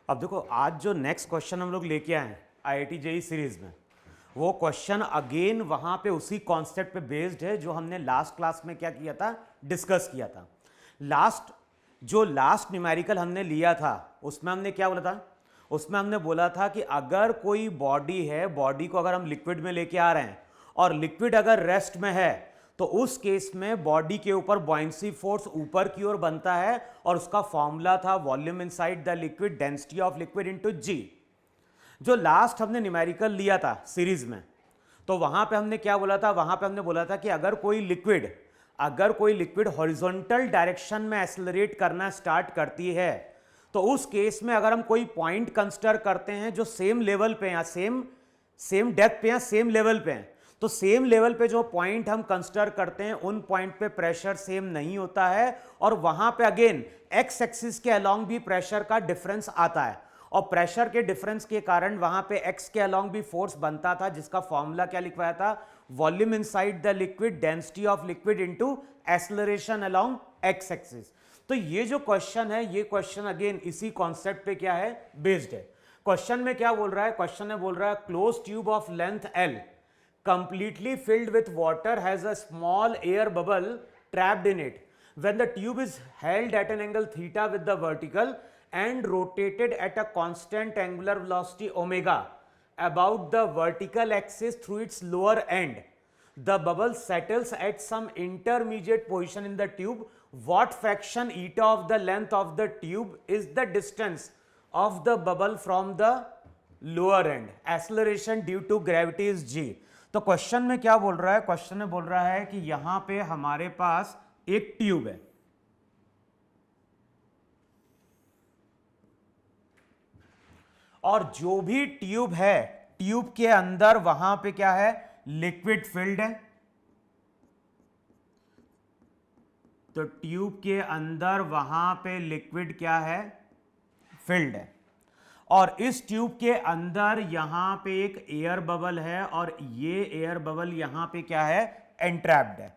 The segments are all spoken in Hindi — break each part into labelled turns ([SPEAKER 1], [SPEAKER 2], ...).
[SPEAKER 1] अब देखो, आज जो नेक्स्ट क्वेश्चन हम लोग लेके आए हैं आईआईटी जेईई सीरीज में, वो क्वेश्चन अगेन वहां पे उसी कॉन्सेप्ट पे बेस्ड है जो हमने लास्ट क्लास में क्या किया था, डिस्कस किया था। लास्ट न्यूमेरिकल हमने लिया था उसमें हमने क्या बोला था, उसमें हमने बोला था कि अगर कोई बॉडी है, बॉडी को अगर हम लिक्विड में लेके आ रहे हैं और लिक्विड अगर रेस्ट में है तो उस केस में बॉडी के ऊपर बॉयंसी फोर्स ऊपर की ओर बनता है और उसका फॉर्मूला था volume inside the liquid density of liquid into g. जो लास्ट हमने न्यूमेरिकल लिया था सीरीज में, तो वहां पे हमने क्या बोला था, वहां पे हमने बोला था कि अगर कोई लिक्विड हॉरिजॉन्टल डायरेक्शन में एक्सेलरेट करना स्टार्ट करती है तो उस केस में अगर हम कोई पॉइंट कंसीडर करते हैं जो सेम लेवल पे या सेम डेप्थ पे या सेम लेवल पे हैं, तो सेम लेवल पे जो पॉइंट हम कंसीडर करते हैं उन पॉइंट पे प्रेशर सेम नहीं होता है और वहां पे अगेन एक्स एक्सिस के अलोंग भी प्रेशर का डिफरेंस आता है और प्रेशर के डिफरेंस के कारण वहां पे एक्स के अलोंग भी फोर्स बनता था जिसका फॉर्मूला क्या लिखवाया था, volume inside the liquid density of liquid into acceleration along x axis. तो ये जो क्वेश्चन है, ये क्वेश्चन अगेन इसी कॉन्सेप्ट पे क्या है, बेस्ड है। क्वेश्चन में क्या बोल रहा है, क्वेश्चन में बोल रहा है close tube of length L completely filled with water has a small air bubble trapped in it. When the tube is held at an angle theta with the vertical and rotated at a constant angular velocity omega about the vertical axis through its lower end, the bubble settles at some intermediate position in the tube. What fraction eta of the length of the tube is the distance of the bubble from the lower end? Acceleration due to gravity is g. तो क्वेश्चन में क्या बोल रहा है, क्वेश्चन में बोल रहा है कि यहां पे हमारे पास एक ट्यूब है और जो भी ट्यूब है, ट्यूब के अंदर वहां पे क्या है, लिक्विड फिल्ड है। तो ट्यूब के अंदर वहां पे लिक्विड क्या है, फिल्ड है और इस ट्यूब के अंदर यहां पे एक एयर बबल है और ये एयर बबल यहां पे क्या है, एंट्रैप्ड है।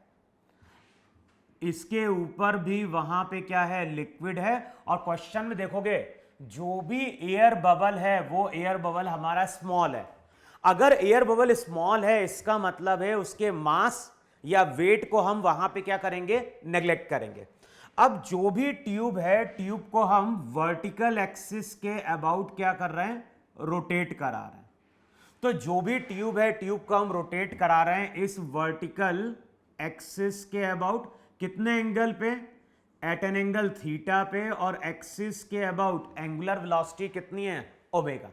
[SPEAKER 1] इसके ऊपर भी वहां पे क्या है, लिक्विड है। और क्वेश्चन में देखोगे जो भी एयर बबल है वो एयर बबल हमारा स्मॉल है। अगर एयर बबल स्मॉल है इसका मतलब है उसके मास या वेट को हम वहां पे क्या करेंगे, नेग्लेक्ट करेंगे। अब जो भी ट्यूब है, ट्यूब को हम वर्टिकल एक्सिस के अबाउट क्या कर रहे हैं, रोटेट करा रहे हैं। तो जो भी ट्यूब है, ट्यूब को हम रोटेट करा रहे हैं इस वर्टिकल एक्सिस के अबाउट, कितने एंगल पे, एट एन एंगल थीटा पे, और एक्सिस के अबाउट एंगुलर वेलोसिटी कितनी है, ओमेगा।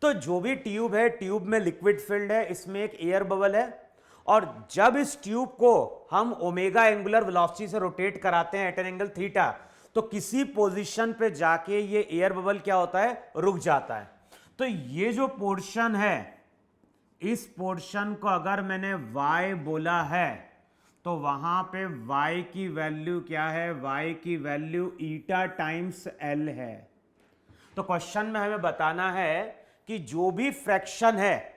[SPEAKER 1] तो जो भी ट्यूब है, ट्यूब में लिक्विड फिल्ड है, इसमें एक एयर बबल है और जब इस ट्यूब को हम ओमेगा एंगुलर वेलोसिटी से रोटेट कराते हैं एट एन एंगल थीटा, तो किसी पोजीशन पे जाके ये एयर बबल क्या होता है, रुक जाता है। तो ये जो पोर्शन है, इस पोर्शन को अगर मैंने y बोला है तो वहां पे y की वैल्यू क्या है, y की वैल्यू ईटा टाइम्स l है। तो क्वेश्चन में हमें बताना है कि जो भी फ्रैक्शन है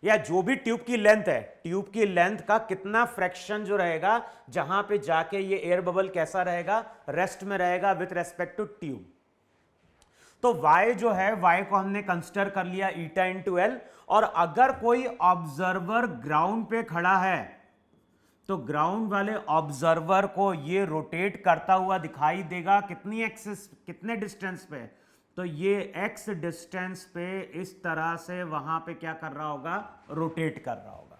[SPEAKER 1] या जो भी ट्यूब की लेंथ है, ट्यूब की लेंथ का कितना फ्रैक्शन जो रहेगा जहां पे जाके ये एयर बबल कैसा रहेगा, रेस्ट में रहेगा विथ रेस्पेक्ट टू ट्यूब। तो y जो है, y को हमने कंसीडर कर लिया ईटा इंटू एल। और अगर कोई ऑब्जर्वर ग्राउंड पे खड़ा है तो ग्राउंड वाले ऑब्जर्वर को ये रोटेट करता हुआ दिखाई देगा कितनी एक्सिस, कितने डिस्टेंस पे, तो ये x डिस्टेंस पे इस तरह से वहां पे क्या कर रहा होगा, रोटेट कर रहा होगा।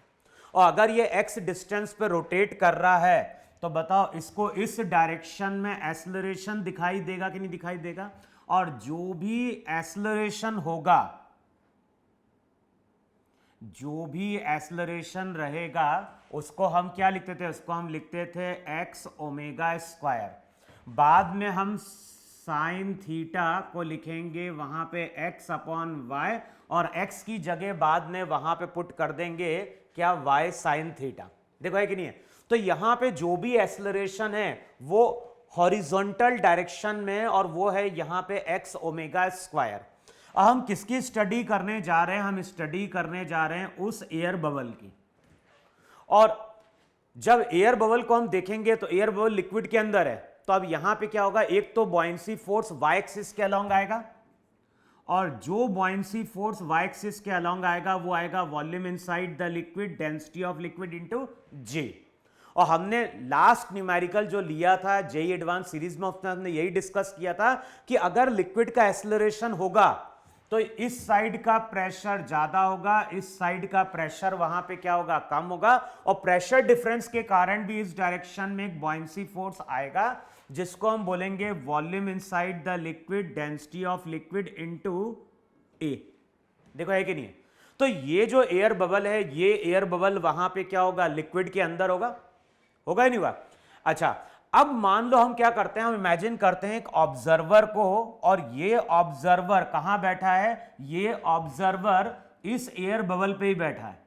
[SPEAKER 1] और अगर ये x डिस्टेंस पे रोटेट कर रहा है तो बताओ इसको इस डायरेक्शन में एक्सेलरेशन दिखाई देगा कि नहीं दिखाई देगा। और जो भी एक्सेलरेशन होगा, जो भी एक्सेलरेशन रहेगा उसको हम क्या लिखते थे, उसको हम लिखते थे x ओमेगा स्क्वायर। बाद में हम साइन थीटा को लिखेंगे वहां पे x अपॉन वाई और x की जगह बाद में वहां पे पुट कर देंगे क्या, y साइन थीटा। देखो है कि नहीं है। तो यहां पे जो भी एक्सेलरेशन है वो हॉरिजॉन्टल डायरेक्शन में और वो है यहां पे x ओमेगा स्क्वायर। हम किसकी स्टडी करने जा रहे हैं, हम स्टडी करने जा रहे हैं उस एयर बबल की। और जब एयर बबल को हम देखेंगे तो एयर बबल लिक्विड के अंदर है, तो अब यहां पे क्या होगा, एक तो बॉयंसी फोर्स y एक्सिस के अलोंग आएगा और जो बॉयंसी फोर्स वाई एक्सिस के अलोंग आएगा वो आएगा volume inside the liquid, density of liquid into j. और हमने लास्ट न्यूमेरिकल जो लिया था जेईई एडवांस सीरीज में, उसमें हमने यही डिस्कस किया था कि अगर लिक्विड का एक्सेलरेशन होगा तो इस साइड का प्रेशर ज्यादा होगा, इस साइड का प्रेशर वहां पे क्या होगा, कम होगा, और प्रेशर डिफरेंस के कारण भी इस डायरेक्शन में एक बॉयंसी फोर्स आएगा जिसको हम बोलेंगे volume inside the liquid, density of liquid into a. देखो है कि नहीं? तो ये जो एयर बबल है, ये एयर बबल वहां पे क्या होगा, लिक्विड के अंदर होगा, होगा ही नहीं होगा? अच्छा, अब मान लो हम क्या करते हैं, हम इमेजिन करते हैं एक ऑब्जर्वर को, और ये ऑब्जर्वर कहां बैठा है, ये ऑब्जर्वर इस एयर बबल पे ही बैठा है।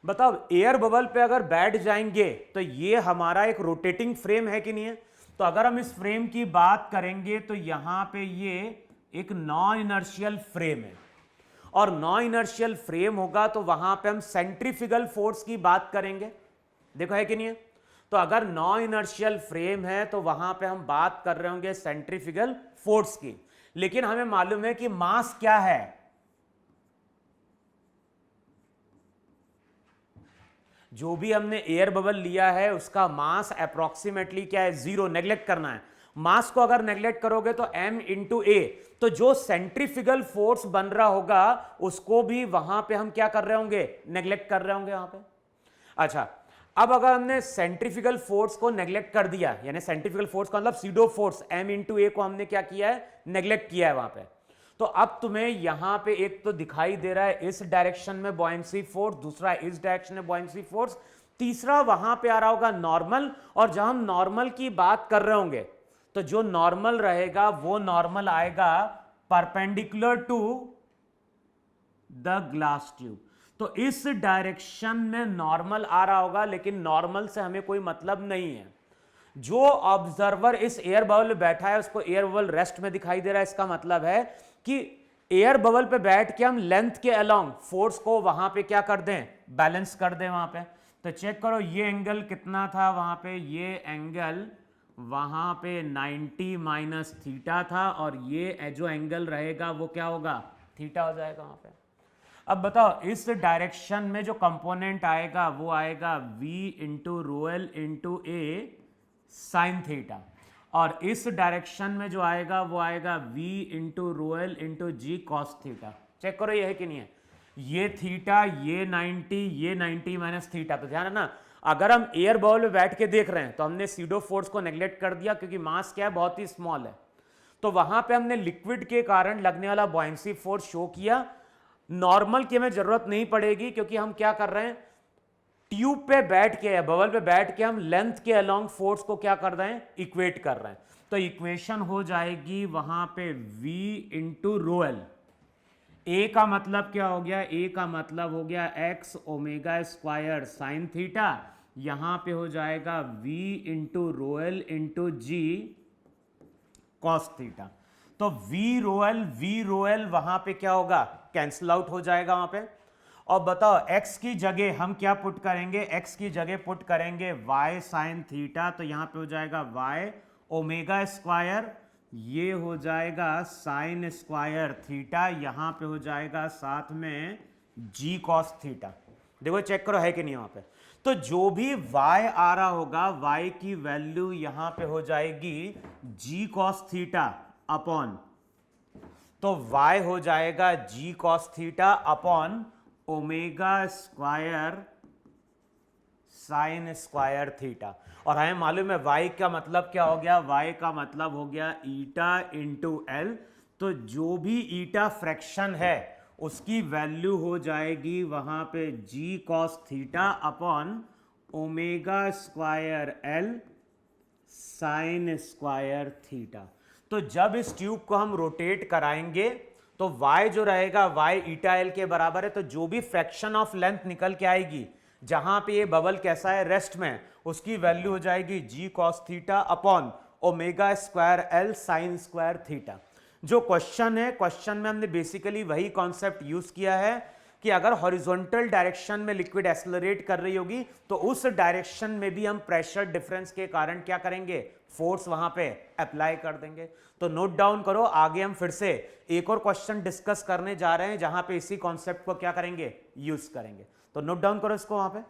[SPEAKER 1] बताओ एयर बबल पे अगर बैठ जाएंगे तो ये हमारा एक रोटेटिंग फ्रेम है कि नहीं है? तो अगर हम इस फ्रेम की बात करेंगे तो यहां पे ये एक नॉन इनर्शियल फ्रेम है, और नॉन इनर्शियल फ्रेम होगा तो वहां पे हम सेंट्रीफ्यूगल फोर्स की बात करेंगे। देखो है कि नहीं है? तो अगर नॉन इनर्शियल फ्रेम है तो वहां पे हम बात कर रहे होंगे सेंट्रीफ्यूगल फोर्स की, लेकिन हमें मालूम है कि मास क्या है, जो भी हमने एयर बबल लिया है उसका मास अप्रोक्सीमेटली क्या है, जीरो। नेग्लेक्ट करना है मास को, अगर नेग्लेक्ट करोगे तो m इंटू ए, तो जो सेंट्रीफ्यूगल फोर्स बन रहा होगा उसको भी वहां पे हम क्या कर रहे होंगे, नेग्लेक्ट कर रहे होंगे वहां पे। अच्छा, अब अगर हमने सेंट्रीफ्यूगल फोर्स को नेग्लेक्ट कर दिया, यानी सेंट्रीफ्यूगल फोर्स का मतलब सीडो फोर्स m इंटू ए को हमने क्या किया है, नेग्लेक्ट किया है वहां पे, तो अब तुम्हें यहां पे एक तो दिखाई दे रहा है इस डायरेक्शन में बॉयंसी फोर्स, दूसरा इस डायरेक्शन में बॉयंसी फोर्स, तीसरा वहां पे आ रहा होगा नॉर्मल। और जब हम नॉर्मल की बात कर रहे होंगे तो जो नॉर्मल रहेगा वो नॉर्मल आएगा perpendicular to the glass tube. तो इस डायरेक्शन में नॉर्मल आ रहा होगा, लेकिन नॉर्मल से हमें कोई मतलब नहीं है। जो ऑब्जर्वर इस एयर बबल में बैठा है उसको एयर बबल रेस्ट में दिखाई दे रहा है, इसका मतलब है कि एयर बबल पे बैठ के हम लेंथ के अलोंग फोर्स को वहां पे क्या कर दें, बैलेंस कर दें वहां पे। तो चेक करो ये एंगल कितना था वहां पे, ये एंगल वहां पे 90 माइनस थीटा था, और ये जो एंगल रहेगा वो क्या होगा, थीटा हो जाएगा वहां पे। अब बताओ इस डायरेक्शन में जो कंपोनेंट आएगा वो आएगा v into rho l into a sine theta, और इस डायरेक्शन में जो आएगा वो आएगा v into rho l into g cos theta. Check करो ये है कि नहीं है, ये थीटा, ये 90 माइनस थीटा। तो ध्यान है ना, अगर हम एयर बबल में बैठ के देख रहे हैं तो हमने सीडो फोर्स को नेग्लेक्ट कर दिया क्योंकि मास क्या है, बहुत ही स्मॉल है, तो वहां पे हमने लिक्विड के कारण लगने वाला बॉयंसी फोर्स शो किया। नॉर्मल की हमें जरूरत नहीं पड़ेगी क्योंकि हम क्या कर रहे हैं, ट्यूब पे बैठ के, बबल पे बैठ के हम लेंथ के अलोंग फोर्स को क्या कर रहे हैं, इक्वेट कर रहे हैं। तो इक्वेशन हो जाएगी वहां पे v इंटू रो एल। ए का मतलब क्या हो गया, ए का मतलब हो गया x omega square sine theta, यहां पे हो जाएगा v into rho l into g cos theta. तो v रो एल वहां पे क्या होगा, कैंसिल आउट हो जाएगा वहां पे। और बताओ x की जगह हम क्या पुट करेंगे, x की जगह पुट करेंगे y साइन थीटा, तो यहां पे हो जाएगा y ओमेगा स्क्वायर, ये हो जाएगा साइन स्क्वायर थीटा, यहां पे हो जाएगा साथ में g कॉस थीटा। देखो चेक करो है कि नहीं वहां पे। तो जो भी y आ रहा होगा y की वैल्यू यहां पे हो जाएगी g कॉस थीटा अपॉन, तो y हो जाएगा g cos theta upon omega square sine square theta. और हमें मालूम है y का मतलब क्या हो गया, y का मतलब हो गया ईटा इंटू एल। तो जो भी ईटा फ्रैक्शन है उसकी वैल्यू हो जाएगी वहां पे g cos theta upon omega square L sine square theta. तो जब इस ट्यूब को हम रोटेट कराएंगे तो y जो रहेगा y ईटा एल के बराबर है, तो जो भी फ्रैक्शन ऑफ लेंथ निकल के आएगी जहां पे ये बबल कैसा है, रेस्ट में, उसकी वैल्यू हो जाएगी g cos theta upon omega square L sine square theta. जो क्वेश्चन है, क्वेश्चन में हमने बेसिकली वही कॉन्सेप्ट यूज किया है कि अगर हॉरिजॉन्टल डायरेक्शन में लिक्विड एक्सेलरेट कर रही होगी तो उस डायरेक्शन में भी हम प्रेशर डिफरेंस के कारण क्या करेंगे, फोर्स वहां पे अप्लाई कर देंगे। तो नोट डाउन करो, आगे हम फिर से एक और क्वेश्चन डिस्कस करने जा रहे हैं जहां पे इसी कॉन्सेप्ट को क्या करेंगे, यूज करेंगे। तो नोट डाउन करो इसको वहां पे।